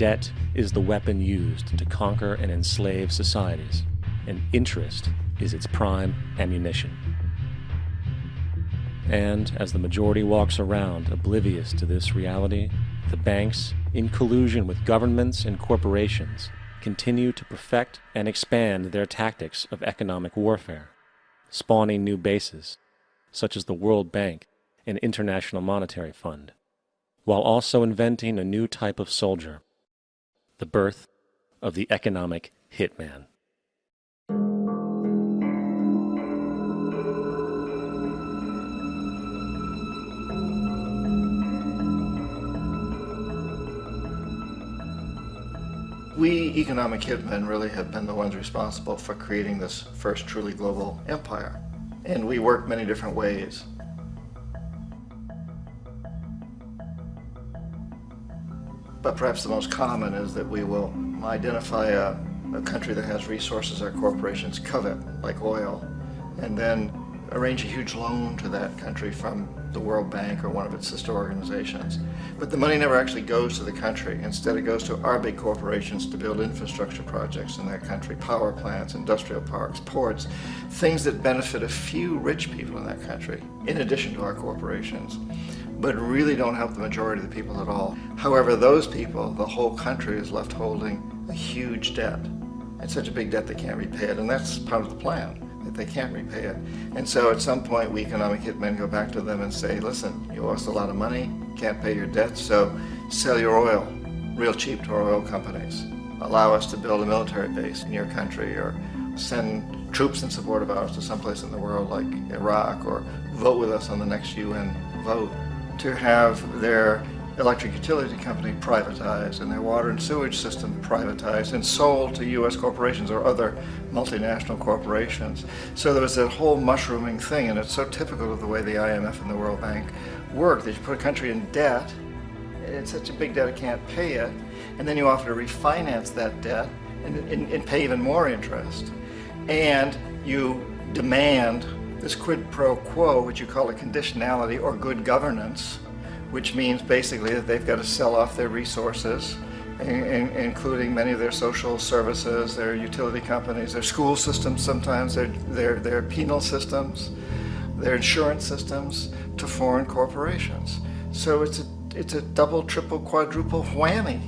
Debt is the weapon used to conquer and enslave societies, and interest is its prime ammunition. And as the majority walks around oblivious to this reality, the banks, in collusion with governments and corporations, continue to perfect and expand their tactics of economic warfare, spawning new bases, such as the World Bank and International Monetary Fund, while also inventing a new type of soldier, the birth of the economic hitman. We economic hitmen really have been the ones responsible for creating this first truly global empire. And we work many different ways. But perhaps the most common is that we will identify a country that has resources our corporations covet, like oil, and then arrange a huge loan to that country from the World Bank or one of its sister organizations. But the money never actually goes to the country. Instead, it goes to our big corporations to build infrastructure projects in that country, power plants, industrial parks, ports, things that benefit a few rich people in that country, in addition to our corporations, but really don't help the majority of the people at all. However, those people, the whole country is left holding a huge debt. It's such a big debt they can't repay it, and that's part of the plan, that they can't repay it. And so at some point, we economic hitmen go back to them and say, listen, you owe us a lot of money, can't pay your debts, so sell your oil real cheap to our oil companies. Allow us to build a military base in your country, or send troops in support of ours to someplace in the world like Iraq, or vote with us on the next UN vote. To have their electric utility company privatized and their water and sewage system privatized and sold to U.S. corporations or other multinational corporations. So there was that whole mushrooming thing, and it's so typical of the way the IMF and the World Bank work, that you put a country in debt, it's such a big debt it can't pay it, and then you offer to refinance that debt and pay even more interest. And you demand this quid pro quo, which you call a conditionality or good governance, which means basically that they've got to sell off their resources, including many of their social services, their utility companies, their school systems sometimes, their penal systems, their insurance systems, to foreign corporations. So it's a double, triple, quadruple whammy.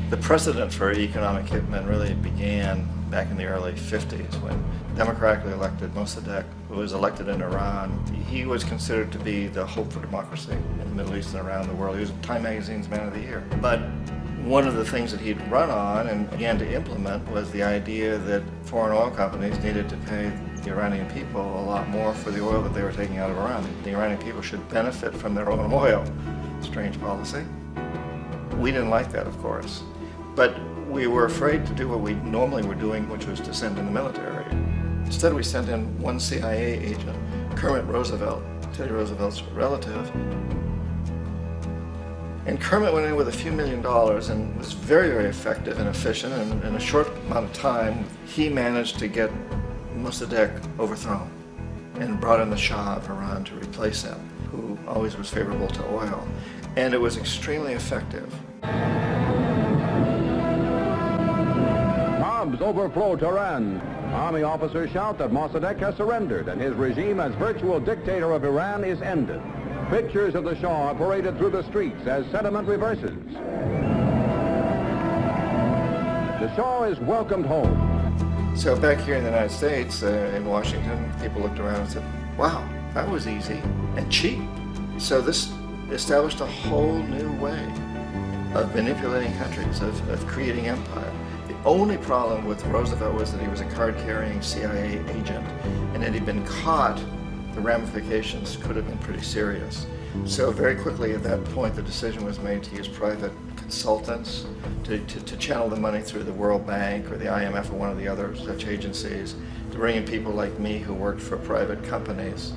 The precedent for economic hitmen really began back in the early 50s when democratically elected Mossadegh, who was elected in Iran, he was considered to be the hope for democracy in the Middle East and around the world. He was Time Magazine's Man of the Year. But one of the things that he'd run on and began to implement was the idea that foreign oil companies needed to pay the Iranian people a lot more for the oil that they were taking out of Iran. The Iranian people should benefit from their own oil. Strange policy. We didn't like that, of course. But we were afraid to do what we normally were doing, which was to send in the military. Instead, we sent in one CIA agent, Kermit Roosevelt, Teddy Roosevelt's relative. And Kermit went in with a few $1 million and was very, very effective and efficient. And in a short amount of time, he managed to get Mossadegh overthrown and brought in the Shah of Iran to replace him, who always was favorable to oil. And it was extremely effective. Bombs overflow Tehran. Army officers shout that Mossadegh has surrendered and his regime as virtual dictator of Iran is ended. Pictures of the Shah are paraded through the streets as sentiment reverses. The Shah is welcomed home. So back here in the United States, in Washington, people looked around and said, wow, that was easy and cheap. So this established a whole new way of manipulating countries, of creating empire. The only problem with Roosevelt was that he was a card-carrying CIA agent, and had he been caught, the ramifications could have been pretty serious. So very quickly at that point, the decision was made to use private consultants to channel the money through the World Bank or the IMF or one of the other such agencies, to bring in people like me who worked for private companies,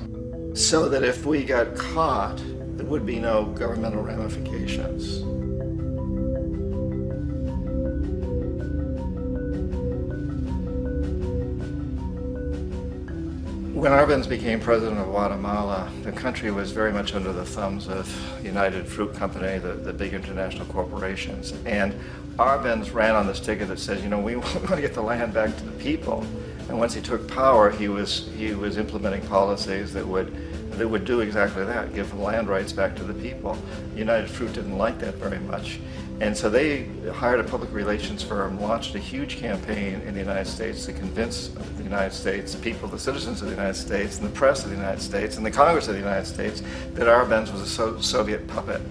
so that if we got caught, there would be no governmental ramifications. When Arbenz became president of Guatemala, the country was very much under the thumbs of United Fruit Company, the big international corporations. And Arbenz ran on this ticket that says, you know, we want to get the land back to the people. And once he took power, he was implementing policies that would do exactly that, give the land rights back to the people. United Fruit didn't like that very much. And so they hired a public relations firm, launched a huge campaign in the United States to convince the United States people, the citizens of the United States, and the press of the United States, and the Congress of the United States, that Arbenz was a Soviet puppet,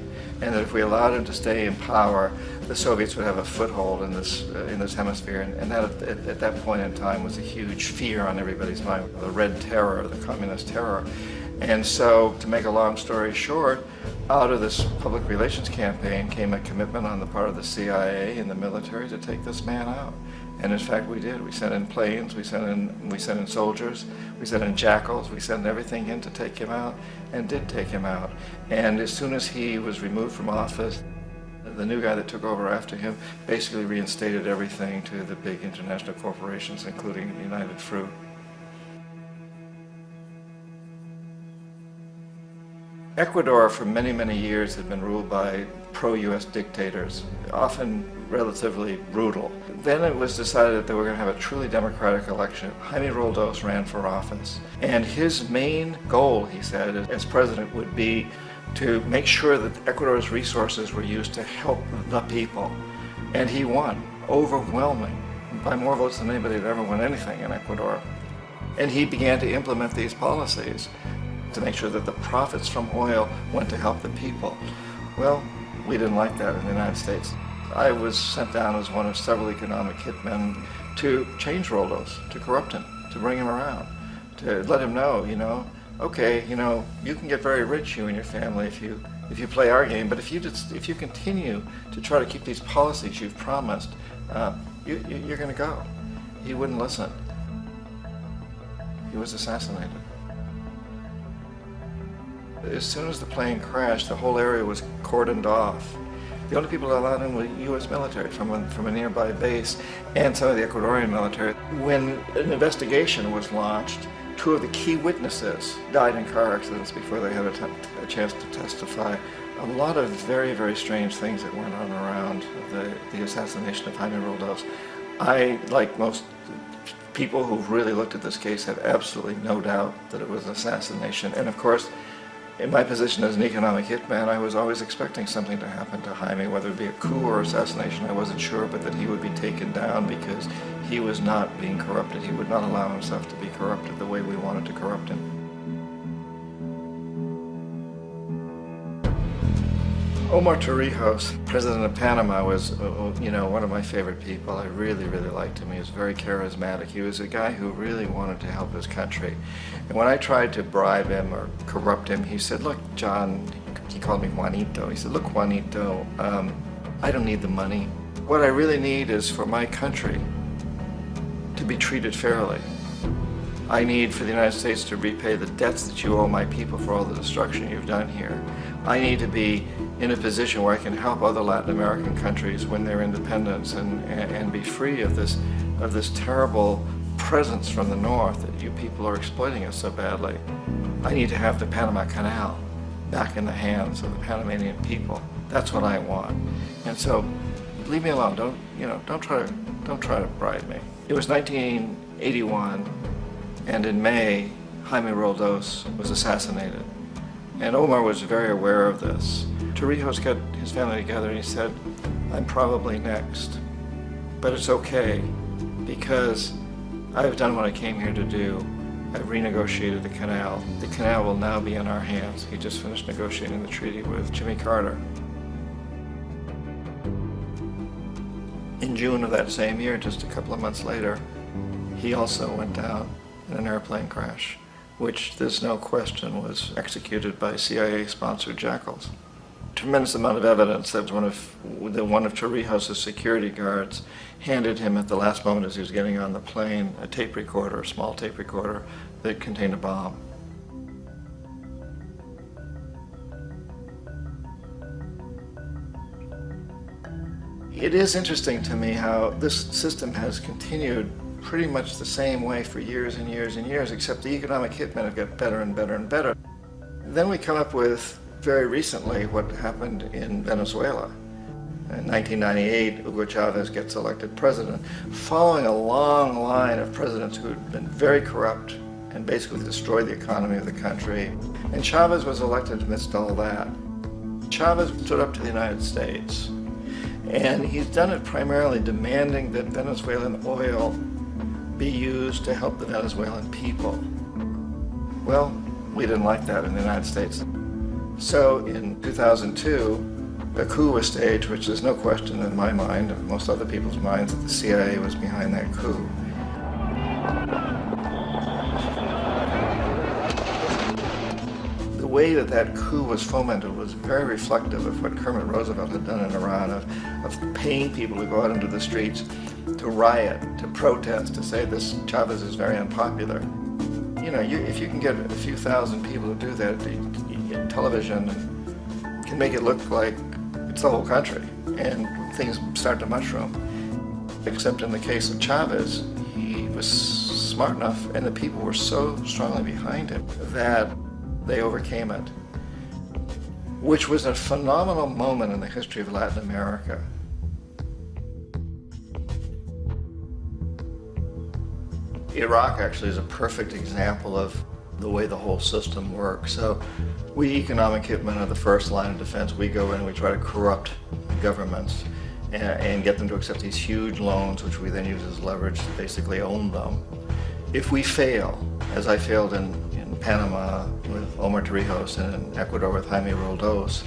and that if we allowed him to stay in power, the Soviets would have a foothold in this hemisphere. And that, at that point in time, was a huge fear on everybody's mind, the Red Terror, the Communist terror. And so, to make a long story short, out of this public relations campaign came a commitment on the part of the CIA and the military to take this man out. And in fact, we did. We sent in planes, we sent in soldiers, we sent in jackals, we sent everything in to take him out, and did take him out. And as soon as he was removed from office, the new guy that took over after him basically reinstated everything to the big international corporations, including United Fruit. Ecuador for many, many years had been ruled by pro-US dictators, often relatively brutal. Then it was decided that they were going to have a truly democratic election. Jaime Roldos ran for office, and his main goal, he said, as president would be to make sure that Ecuador's resources were used to help the people. And he won, overwhelming, by more votes than anybody had ever won anything in Ecuador. And he began to implement these policies to make sure that the profits from oil went to help the people. Well, we didn't like that in the United States. I was sent down as one of several economic hitmen to change Roldos, to corrupt him, to bring him around, to let him know, you know, okay, you know, you can get very rich, you and your family, if you play our game, but if you continue to try to keep these policies you've promised, you're going to go. He wouldn't listen. He was assassinated. As soon as the plane crashed, the whole area was cordoned off. The only people allowed in were U.S. military from a nearby base and some of the Ecuadorian military. When an investigation was launched, two of the key witnesses died in car accidents before they had a chance to testify. A lot of very, very strange things that went on around the assassination of Jaime Roldos. I, like most people who've really looked at this case, have absolutely no doubt that it was an assassination. And of course, in my position as an economic hitman, I was always expecting something to happen to Jaime, whether it be a coup or assassination, I wasn't sure, but that he would be taken down because he was not being corrupted. He would not allow himself to be corrupted the way we wanted to corrupt him. Omar Torrijos, president of Panama, was, you know, one of my favorite people. I really, really liked him. He was very charismatic. He was a guy who really wanted to help his country. And when I tried to bribe him or corrupt him, he said, look, John, he called me Juanito. He said, look, Juanito, I don't need the money. What I really need is for my country to be treated fairly. I need for the United States to repay the debts that you owe my people for all the destruction you've done here. I need to be in a position where I can help other Latin American countries win their independence and be free of this terrible presence from the north that you people are exploiting us so badly. I need to have the Panama Canal back in the hands of the Panamanian people. That's what I want. And so, leave me alone. Don't try to bribe me. It was 1981, and in May, Jaime Roldos was assassinated. And Omar was very aware of this. Torrijos got his family together and he said, I'm probably next, but it's okay because I've done what I came here to do. I've renegotiated the canal. The canal will now be in our hands. He just finished negotiating the treaty with Jimmy Carter. In June of that same year, just a couple of months later, he also went down in an airplane crash, which there's no question was executed by CIA-sponsored jackals. Tremendous amount of evidence that one of Torrijos' security guards handed him at the last moment as he was getting on the plane a tape recorder, a small tape recorder that contained a bomb. It is interesting to me how this system has continued pretty much the same way for years and years and years, except the economic hitmen have got better and better and better. Then we come up with, very recently, what happened in Venezuela. In 1998, Hugo Chavez gets elected president, following a long line of presidents who had been very corrupt and basically destroyed the economy of the country. And Chavez was elected amidst all that. Chavez stood up to the United States, and he's done it primarily demanding that Venezuelan oil be used to help the Venezuelan people. Well, we didn't like that in the United States. So in 2002, a coup was staged, which there's no question in my mind, and most other people's minds, that the CIA was behind that coup. The way that that coup was fomented was very reflective of what Kermit Roosevelt had done in Iran, of paying people to go out into the streets to riot, to protest, to say this Chavez is very unpopular. You know, if you can get a few thousand people to do that in television, can make it look like it's the whole country, and things start to mushroom. Except in the case of Chavez, he was smart enough, and the people were so strongly behind him that they overcame it, which was a phenomenal moment in the history of Latin America. Iraq actually is a perfect example of the way the whole system works. So we economic hitmen are the first line of defense. We go in and we try to corrupt governments and get them to accept these huge loans, which we then use as leverage to basically own them. If we fail, as I failed in Panama with Omar Torrijos and in Ecuador with Jaime Roldos,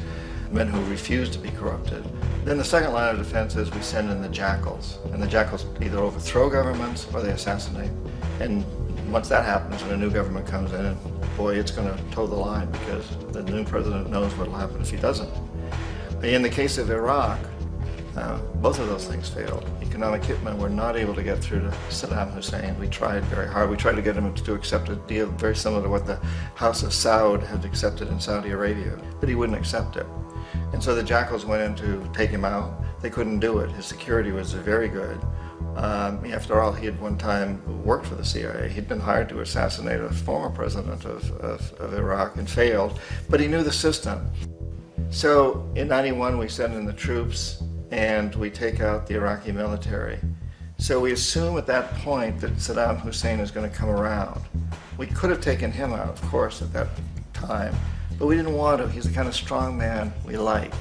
men who refuse to be corrupted, then the second line of defense is we send in the jackals. And the jackals either overthrow governments or they assassinate. And once that happens, when a new government comes in, boy, it's going to toe the line, because the new president knows what will happen if he doesn't. In the case of Iraq, both of those things failed. Economic hitmen were not able to get through to Saddam Hussein. We tried very hard. We tried to get him to accept a deal very similar to what the House of Saud had accepted in Saudi Arabia, but he wouldn't accept it. And so the jackals went in to take him out. They couldn't do it. His security was very good. After all, he had one time worked for the CIA. He'd been hired to assassinate a former president of Iraq and failed, but he knew the system. So in '91, we send in the troops and we take out the Iraqi military. So we assume at that point that Saddam Hussein is going to come around. We could have taken him out, of course, at that time, but we didn't want to. He's the kind of strong man we like.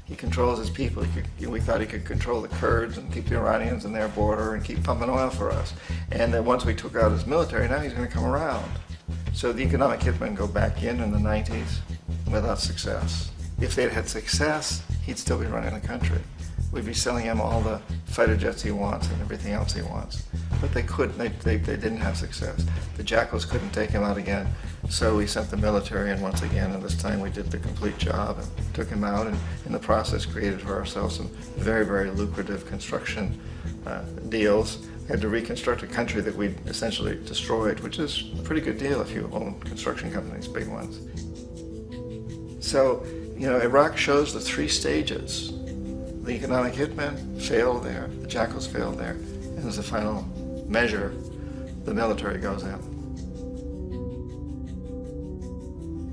He controls his people. We thought he could control the Kurds and keep the Iranians in their border and keep pumping oil for us. And then once we took out his military, now he's going to come around. So the economic hitmen go back in the 90s without success. If they'd had success, he'd still be running the country. We'd be selling him all the fighter jets he wants and everything else he wants. But they couldn't, they didn't have success. The jackals couldn't take him out again, so we sent the military in once again, and this time we did the complete job and took him out, and in the process created for ourselves some very, very lucrative construction deals. We had to reconstruct a country that we'd essentially destroyed, which is a pretty good deal if you own construction companies, big ones. So, you know, Iraq shows the three stages. The economic hitmen failed there, the jackals failed there, and as a final measure, the military goes in.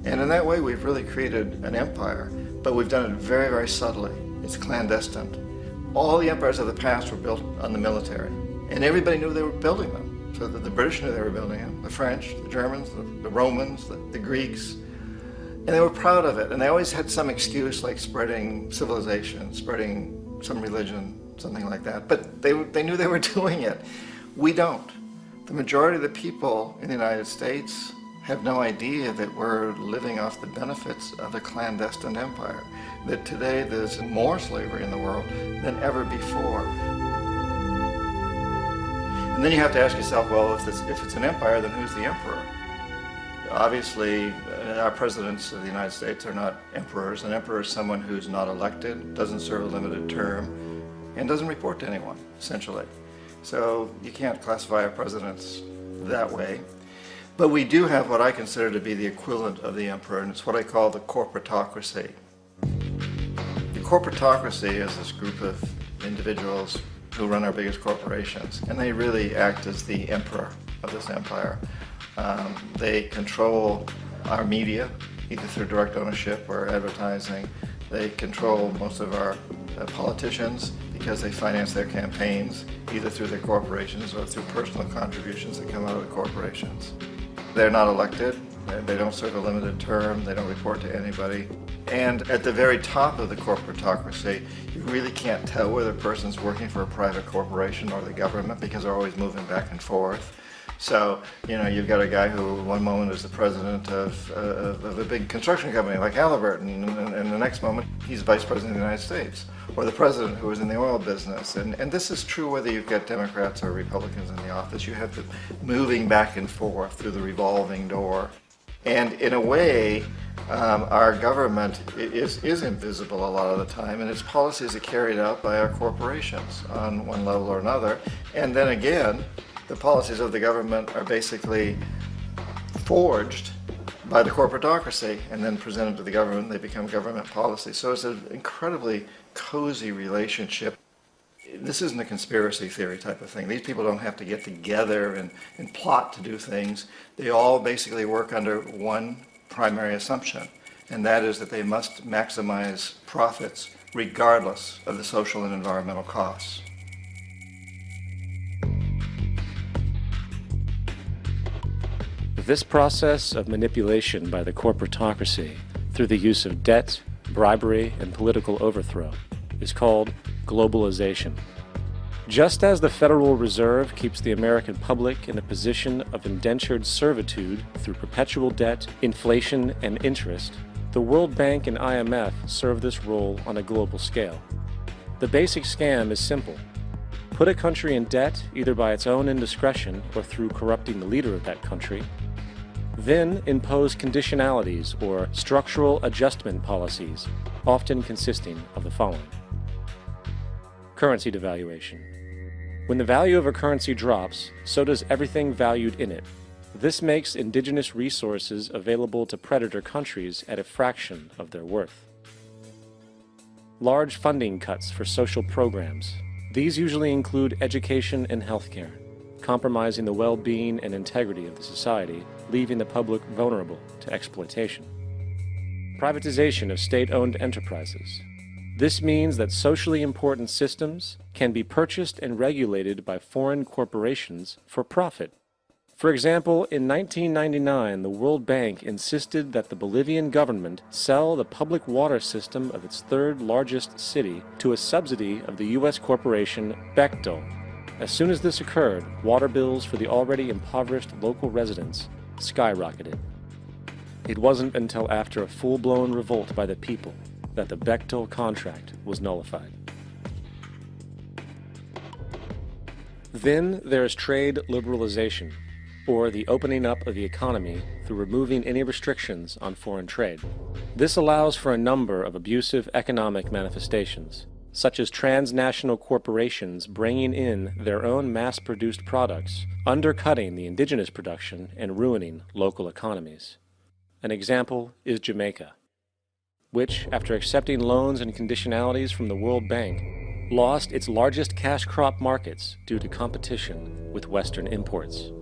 And in that way, we've really created an empire, but we've done it very, very subtly. It's clandestine. All the empires of the past were built on the military, and everybody knew they were building them. So the British knew they were building them, the French, the Germans, the Romans, the Greeks. And they were proud of it, and they always had some excuse, like spreading civilization, spreading some religion, something like that. But they knew they were doing it. We don't. The majority of the people in the United States have no idea that we're living off the benefits of a clandestine empire, that today there's more slavery in the world than ever before. And then you have to ask yourself, well, if it's an empire, then who's the emperor? Obviously, our presidents of the United States are not emperors. An emperor is someone who's not elected, doesn't serve a limited term, and doesn't report to anyone, essentially. So you can't classify our presidents that way. But we do have what I consider to be the equivalent of the emperor, and it's what I call the corporatocracy. The corporatocracy is this group of individuals, who run our biggest corporations, and they really act as the emperor of this empire. They control our media, either through direct ownership or advertising. They control most of our politicians because they finance their campaigns, either through their corporations or through personal contributions that come out of the corporations. They're not elected, they don't serve a limited term, they don't report to anybody. And at the very top of the corporatocracy, you really can't tell whether a person's working for a private corporation or the government because they're always moving back and forth. So, you know, you've got a guy who one moment is the president of a big construction company like Halliburton, and the next moment he's vice president of the United States, or the president who is in the oil business. And this is true whether you've got Democrats or Republicans in the office. You have them moving back and forth through the revolving door. And in a way, our government is invisible a lot of the time, and its policies are carried out by our corporations on one level or another. And then again, the policies of the government are basically forged by the corporatocracy and then presented to the government. They become government policy. So it's an incredibly cozy relationship. This isn't a conspiracy theory type of thing. These people don't have to get together and plot to do things. They all basically work under one primary assumption, and that is that they must maximize profits regardless of the social and environmental costs. This process of manipulation by the corporatocracy through the use of debt, bribery, and political overthrow is called globalization. Just as the Federal Reserve keeps the American public in a position of indentured servitude through perpetual debt, inflation, and interest, the World Bank and IMF serve this role on a global scale. The basic scam is simple. Put a country in debt either by its own indiscretion or through corrupting the leader of that country, then impose conditionalities or structural adjustment policies, often consisting of the following. Currency devaluation. When the value of a currency drops, so does everything valued in it. This makes indigenous resources available to predator countries at a fraction of their worth. Large funding cuts for social programs. These usually include education and healthcare, compromising the well-being and integrity of the society, leaving the public vulnerable to exploitation. Privatization of state-owned enterprises. This means that socially important systems can be purchased and regulated by foreign corporations for profit. For example, in 1999, the World Bank insisted that the Bolivian government sell the public water system of its third largest city to a subsidy of the U.S. corporation Bechtel. As soon as this occurred, water bills for the already impoverished local residents skyrocketed. It wasn't until after a full-blown revolt by the people that the Bechtel contract was nullified. Then there is trade liberalization, or the opening up of the economy through removing any restrictions on foreign trade. This allows for a number of abusive economic manifestations, such as transnational corporations bringing in their own mass-produced products, undercutting the indigenous production and ruining local economies. An example is Jamaica, which, after accepting loans and conditionalities from the World Bank, lost its largest cash crop markets due to competition with Western imports.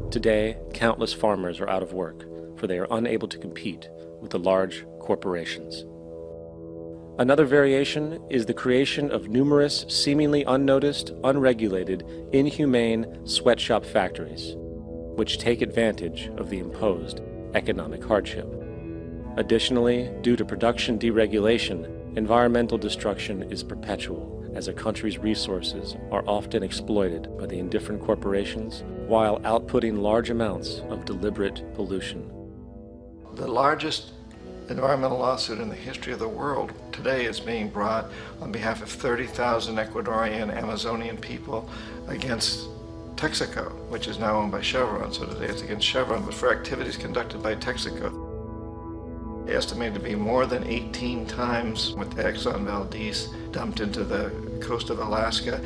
Today, countless farmers are out of work, for they are unable to compete with the large corporations. Another variation is the creation of numerous seemingly unnoticed, unregulated, inhumane sweatshop factories, which take advantage of the imposed economic hardship. Additionally, due to production deregulation, environmental destruction is perpetual, as a country's resources are often exploited by the indifferent corporations while outputting large amounts of deliberate pollution. The largest environmental lawsuit in the history of the world today is being brought on behalf of 30,000 Ecuadorian Amazonian people against Texaco, which is now owned by Chevron. So today it's against Chevron, but for activities conducted by Texaco. Estimated to be more than 18 times what the Exxon Valdez dumped into the coast of Alaska.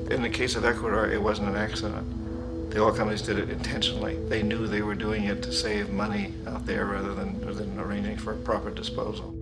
In the case of Ecuador, it wasn't an accident. The oil companies did it intentionally. They knew they were doing it to save money out there rather than arranging for proper disposal.